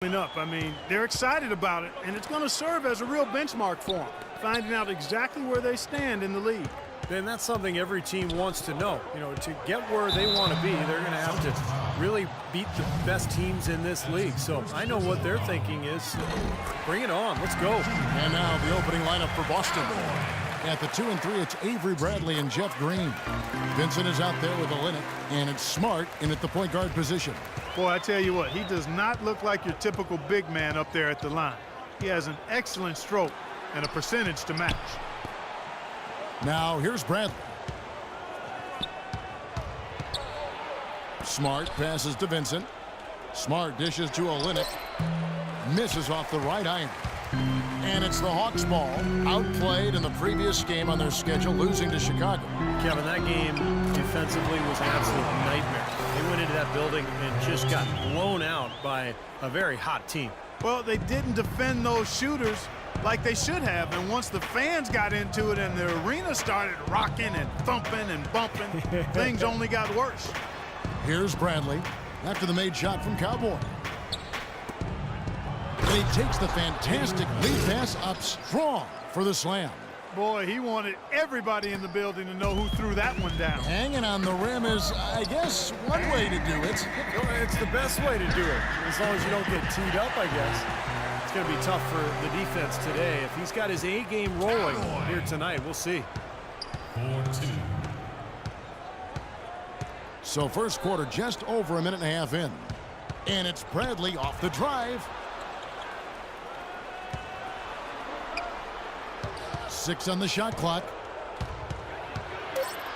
Up. I mean, they're excited about it, and it's going to serve as a real benchmark for them, finding out exactly where they stand in the league. And that's something every team wants to know. You know, to get where they want to be, they're going to have to really beat the best teams in this league. So I know what they're thinking is, bring it on, let's go. And now the opening lineup for Boston. At the 2 and 3, it's Avery Bradley and Jeff Green. Vincent is out there with Olynyk, and it's Smart in at the point guard position. Boy, I tell you what, he does not look like your typical big man up there at the line. He has an excellent stroke and a percentage to match. Now here's Bradley. Smart passes to Vincent. Smart dishes to Olynyk. Misses off the right iron. And it's the Hawks ball, outplayed in the previous game on their schedule, losing to Chicago. Kevin, that game defensively was an absolute nightmare. They went into that building and just got blown out by a very hot team. Well, they didn't defend those shooters like they should have, and once the fans got into it and the arena started rocking and thumping and bumping, things only got worse. Here's Bradley after the made shot from Cowboy. And he takes the fantastic lead pass up strong for the slam. Boy, he wanted everybody in the building to know who threw that one down. Hanging on the rim is, I guess, one way to do it. It's the best way to do it, as long as you don't get teed up, I guess. It's going to be tough for the defense today. If he's got his A game rolling here tonight, we'll see. 4-2. So first quarter just over a minute and a half in. And it's Bradley off the drive. 6 on the shot clock.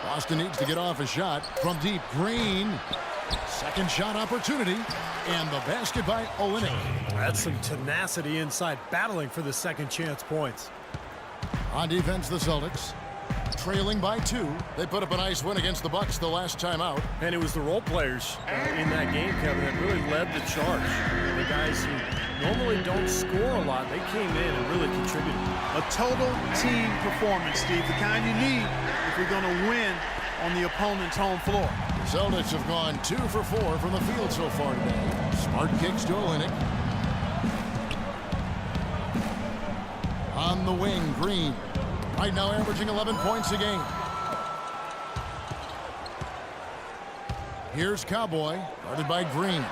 Boston needs to get off a shot from deep. Green. Second shot opportunity. And the basket by Olynyk. That's some tenacity inside, battling for the second chance points. On defense, the Celtics. Trailing by 2. They put up a nice win against the Bucks the last time out. And it was the role players in that game, Kevin, that really led the charge. The guys who normally don't score a lot, they came in and really contributed. A total team performance, Steve, the kind you need if you're going to win on the opponent's home floor. The Celtics have gone 2 for 4 from the field so far today. Smart kicks to Olynyk. On the wing, Green. Right now averaging 11 points a game. Here's Cowboy, guarded by Green.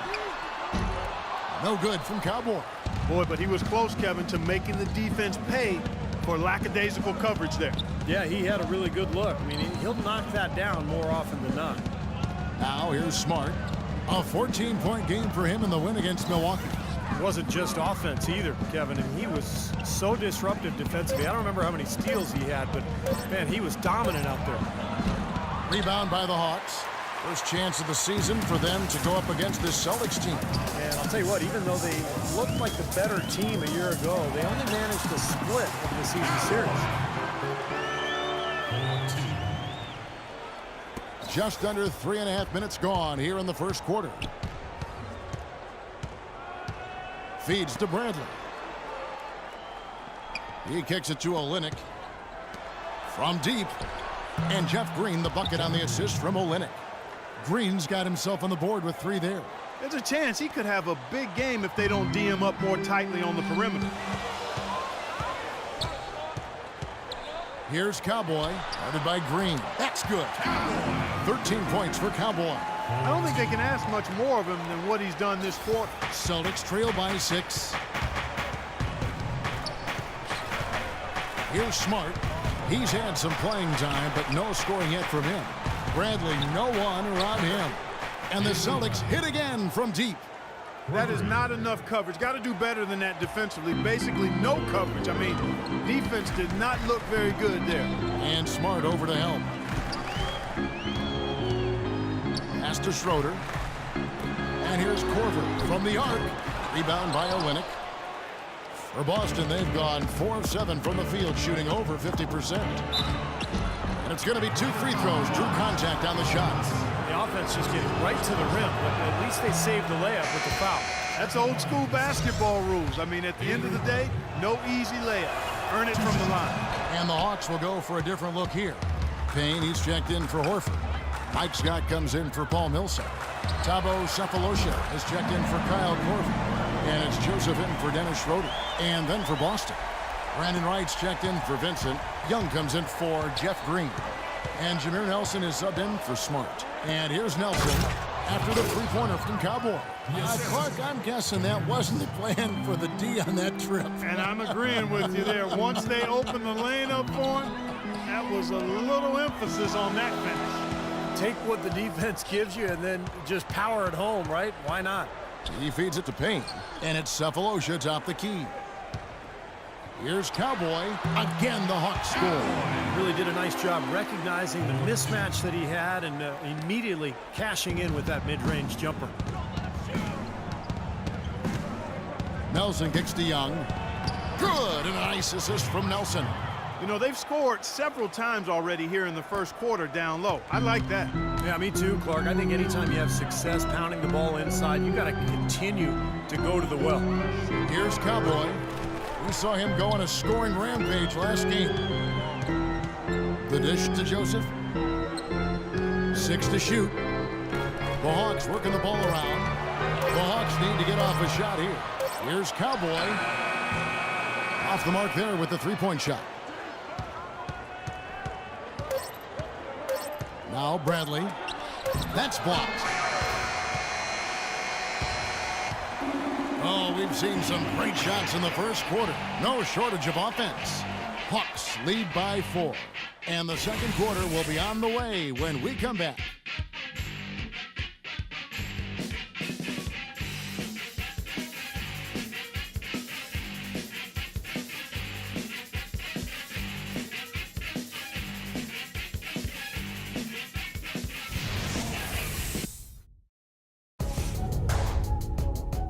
No good from Cowboy. Boy, but he was close, Kevin, to making the defense pay for lackadaisical coverage there. Yeah, he had a really good look. I mean, he'll knock that down more often than not. Now here's Smart. A 14-point game for him in the win against Milwaukee. It wasn't just offense either, Kevin, and he was so disruptive defensively. I don't remember how many steals he had, but, man, he was dominant out there. Rebound by the Hawks. First chance of the season for them to go up against this Celtics team. And I'll tell you what, even though they looked like the better team a year ago, they only managed to split in the season series. 4-2. Just under 3.5 minutes gone here in the first quarter. Feeds to Bradley. He kicks it to Olynyk. From deep. And Jeff Green, the bucket on the assist from Olynyk. Green's got himself on the board with 3 there. There's a chance he could have a big game if they don't D him up more tightly on the perimeter. Here's Cowboy, guarded by Green. That's good. 13 points for Cowboy. I don't think they can ask much more of him than what he's done this quarter. Celtics trail by 6. Here's Smart. He's had some playing time, but no scoring yet from him. Bradley, no one around him. And the Celtics hit again from deep. That is not enough coverage. Got to do better than that defensively. Basically no coverage. I mean, defense did not look very good there. And Smart over to help. Pass to Schroeder. And here's Korver from the arc. Rebound by Olynyk. For Boston, they've gone 4 of 7 from the field, shooting over 50%. And it's going to be 2 free throws. Drew contact on the shots. The offense just getting right to the rim, but at least they saved the layup with the foul. That's old school basketball rules. I mean, at the end of the day, no easy layup. Earn it from the line. And the Hawks will go for a different look here. Payne, he's checked in for Horford. Mike Scott comes in for Paul Millsap. Thabo Sefolosha is checked in for Kyle Korver. And it's Joseph in for Dennis Schroeder. And then for Boston, Brandon Wright's checked in for Vincent. Young comes in for Jeff Green. And Jameer Nelson is subbed in for Smart. And here's Nelson after the three-pointer from Cowboy. Clark, I'm guessing that wasn't the plan for the D on that trip. And I'm agreeing with you there. Once they opened the lane up for him, that was a little emphasis on that finish. Take what the defense gives you and then just power it home, right? Why not? He feeds it to Payne, and it's Cephalosha atop the key. Here's Cowboy. Again, the Hawks score. Really did a nice job recognizing the mismatch that he had and immediately cashing in with that mid-range jumper. Nelson kicks to Young. Good, and a nice assist from Nelson. You know, they've scored several times already here in the first quarter down low. I like that. Yeah, me too, Clark. I think anytime you have success pounding the ball inside, you got to continue to go to the well. Here's Cowboy. We saw him go on a scoring rampage last game. The dish to Joseph. 6 to shoot. The Hawks working the ball around. The Hawks need to get off a shot here. Here's Cowboy. Off the mark there with the three-point shot. Now Bradley. That's blocked. Oh, we've seen some great shots in the first quarter. No shortage of offense. Hawks lead by 4. And the second quarter will be on the way when we come back.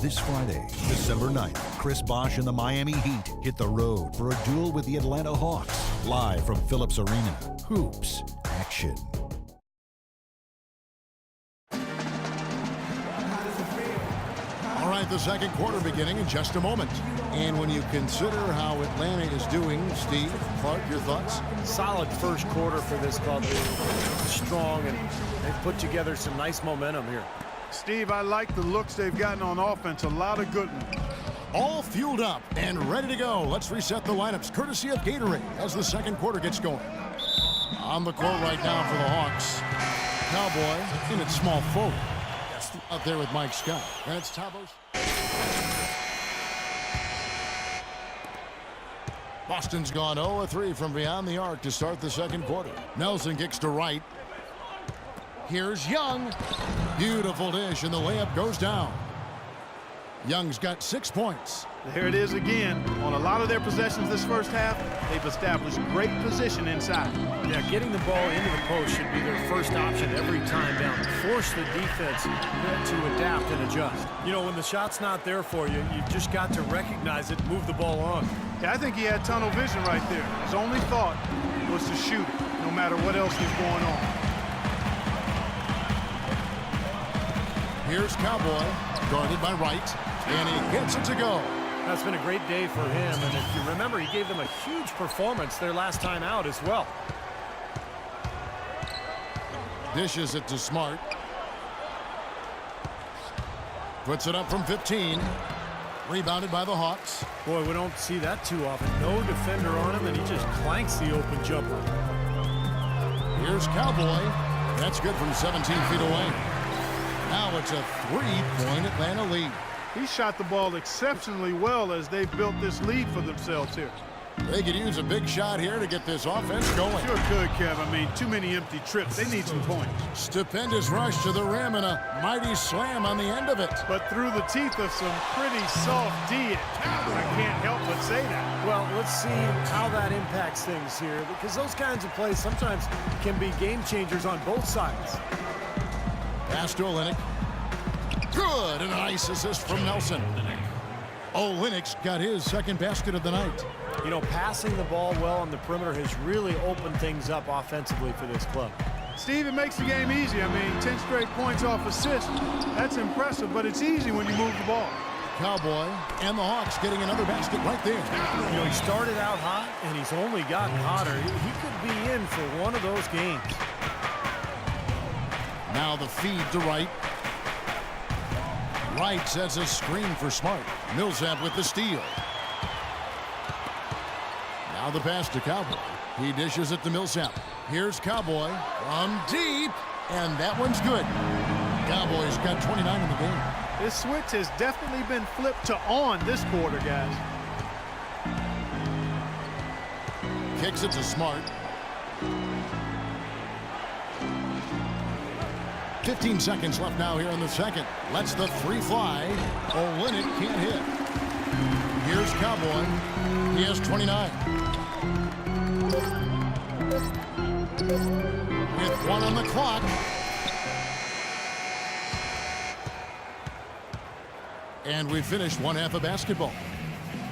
This Friday, December 9th, Chris Bosh and the Miami Heat hit the road for a duel with the Atlanta Hawks. Live from Phillips Arena. Hoops action. All right, the second quarter beginning in just a moment. And when you consider how Atlanta is doing, Steve, Clark, your thoughts? Solid first quarter for this club. They're strong, and they've put together some nice momentum here. Steve, I like the looks they've gotten on offense. A lot of good ones. All fueled up and ready to go. Let's reset the lineups courtesy of Gatorade as the second quarter gets going. On the court right now for the Hawks. Cowboy in its small forward. Out there with Mike Scott. And it's Tabos. Boston's gone 0-3 from beyond the arc to start the second quarter. Nelson kicks to right. Here's Young. Beautiful dish, and the layup goes down. Young's got 6 points. There it is again. On a lot of their possessions this first half, they've established great position inside. Yeah, getting the ball into the post should be their first option every time down. Force the defense to adapt and adjust. You know, when the shot's not there for you, you've just got to recognize it, move the ball on. Yeah, I think he had tunnel vision right there. His only thought was to shoot it, no matter what else was going on. Here's Cowboy, guarded by Wright, and he gets it to go. That's been a great day for him, and if you remember, he gave them a huge performance their last time out as well. Dishes it to Smart. Puts it up from 15. Rebounded by the Hawks. Boy, we don't see that too often. No defender on him, and he just clanks the open jumper. Here's Cowboy. That's good from 17 feet away. Now it's a three-point Atlanta lead. He shot the ball exceptionally well as they've built this lead for themselves here. They could use a big shot here to get this offense going. Sure could, Kev. I mean, too many empty trips. They need some points. Stupendous rush to the rim and a mighty slam on the end of it. But through the teeth of some pretty soft D. I can't help but say that. Well, let's see how that impacts things here, because those kinds of plays sometimes can be game changers on both sides. Pass to Olynyk. Good, and a nice assist from Nelson. Olynyk's got his second basket of the night. You know, passing the ball well on the perimeter has really opened things up offensively for this club. Steve, it makes the game easy. I mean, 10 straight points off assists. That's impressive, but it's easy when you move the ball. Cowboy and the Hawks getting another basket right there. You know, he started out hot, and he's only gotten hotter. He could be in for one of those games. Now the feed to Wright. Wright sets a screen for Smart. Millsap with the steal. Now the pass to Cowboy. He dishes it to Millsap. Here's Cowboy from deep, and that one's good. Cowboys got 29 in the game. This switch has definitely been flipped to on this quarter, guys. Kicks it to Smart. 15 seconds left now here in the second. Lets the free fly. Olynyk can't hit. Here's Cowboy. He has 29. With 1 on the clock. And we finished one half of basketball.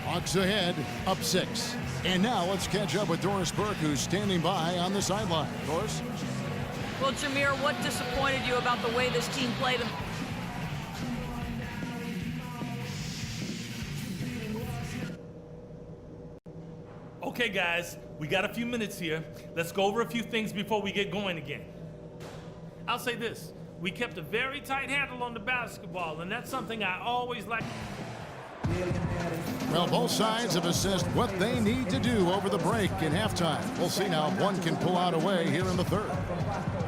Hawks ahead, up 6. And now let's catch up with Doris Burke, who's standing by on the sideline. Doris? Well, Jameer, what disappointed you about the way this team played? Okay, guys, we got a few minutes here. Let's go over a few things before we get going again. I'll say this. We kept a very tight handle on the basketball, and that's something I always like. Well, both sides have assessed what they need to do over the break in halftime. We'll see now if one can pull out a way here in the third.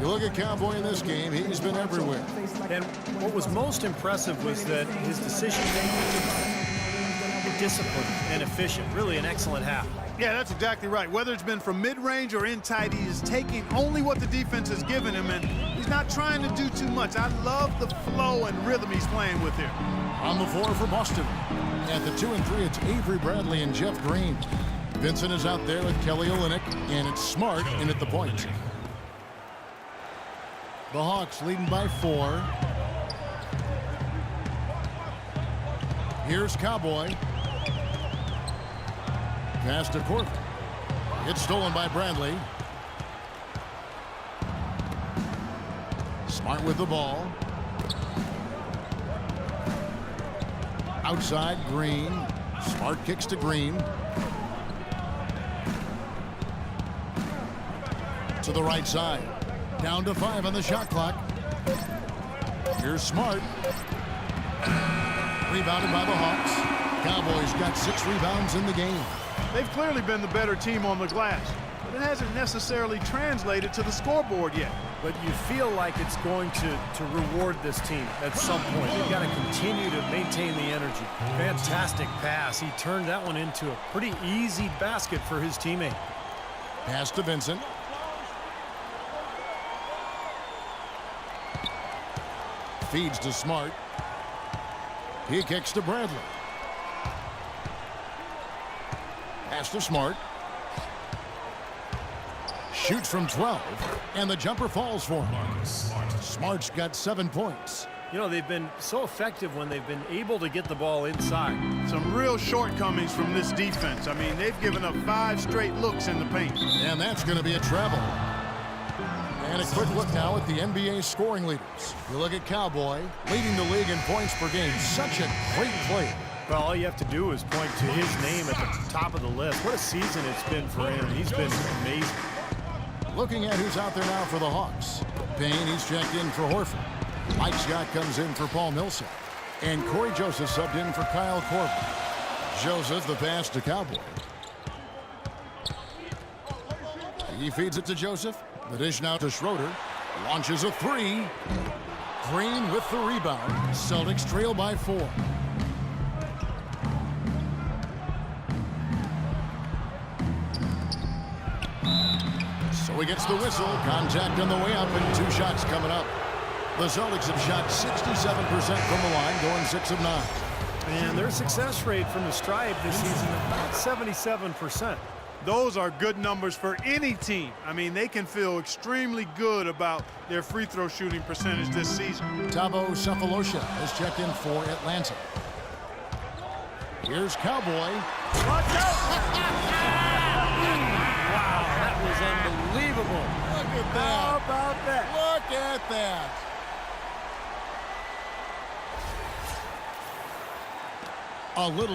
You look at Cowboy in this game, he's been everywhere. And what was most impressive was that his decision-making, disciplined and efficient. Really an excellent half. Yeah, that's exactly right. Whether it's been from mid-range or in tight, he is taking only what the defense has given him, and he's not trying to do too much. I love the flow and rhythm he's playing with here. On the floor for Boston. At the 2 and 3, it's Avery Bradley and Jeff Green. Vincent is out there with Kelly Olynyk, and it's Smart in at the point. The Hawks leading by 4. Here's Cowboy. Pass to Korver. It's stolen by Bradley. Smart with the ball. Outside, Green. Smart kicks to Green. To the right side. Down to 5 on the shot clock. Here's Smart. Rebounded by the Hawks. Cowboys got 6 rebounds in the game. They've clearly been the better team on the glass, but it hasn't necessarily translated to the scoreboard yet. But you feel like it's going to reward this team at some point. They've got to continue to maintain the energy. Fantastic pass. He turned that one into a pretty easy basket for his teammate. Pass to Vincent. Feeds to Smart. He kicks to Bradley. Pass to Smart. Shoots from 12, and the jumper falls for him. Smart's got 7 points. You know, they've been so effective when they've been able to get the ball inside. Some real shortcomings from this defense. I mean, they've given up 5 straight looks in the paint. And that's going to be a travel. And a quick look now at the NBA scoring leaders. You look at Cowboy, leading the league in points per game. Such a great player. Well, all you have to do is point to his name at the top of the list. What a season it's been for him. He's been amazing. Looking at who's out there now for the Hawks. Payne, he's checked in for Horford. Mike Scott comes in for Paul Millsap. And Corey Joseph subbed in for Kyle Korver. Joseph, the pass to Cowboy. He feeds it to Joseph. The dish now to Schroeder. Launches a 3. Green with the rebound. Celtics trail by 4. So he gets the whistle. Contact on the way up and 2 shots coming up. The Celtics have shot 67% from the line, going 6 of 9. And their success rate from the stripe this season about 77%. Those are good numbers for any team. I mean, they can feel extremely good about their free throw shooting percentage this season. Thabo Sefolosha has checked in for Atlanta. Here's Cowboy. Watch out! Wow, that was unbelievable. Look at that. How about that? Look at that. A little